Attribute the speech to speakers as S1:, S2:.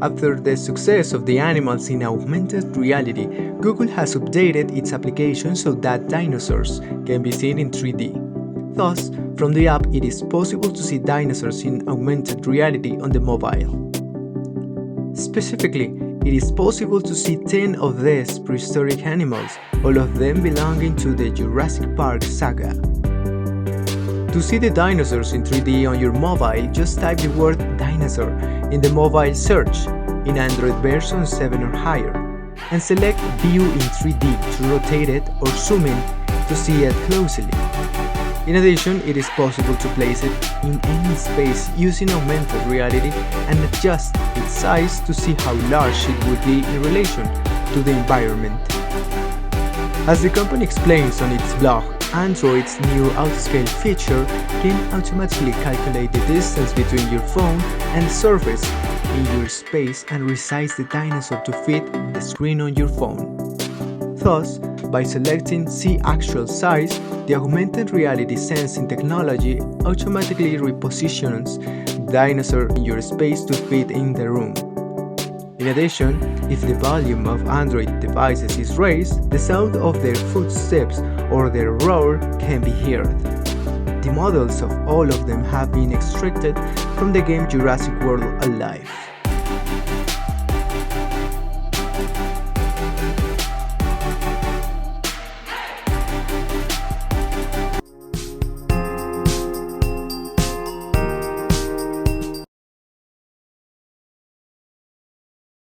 S1: After the success of the animals in augmented reality, Google has updated its application so that dinosaurs can be seen in 3D. Thus, from the app it is possible to see dinosaurs in augmented reality on the mobile. Specifically, it is possible to see 10 of these prehistoric animals, all of them belonging to the Jurassic Park saga. To see the dinosaurs in 3D on your mobile, just type the word dinosaur in the mobile search in Android version 7 or higher, and select View in 3D to rotate it or zoom in to see it closely. In addition, it is possible to place it in any space using augmented reality and adjust its size to see how large it would be in relation to the environment. As the company explains on its blog, Android's new autoscale feature can automatically calculate the distance between your phone and the surface in your space and resize the dinosaur to fit the screen on your phone. Thus, by selecting See Actual Size, the augmented reality sensing technology automatically repositions the dinosaur in your space to fit in the room. In addition, if the volume of Android devices is raised, the sound of their footsteps or their roar can be heard. The models of all of them have been extracted from the game Jurassic World Alive.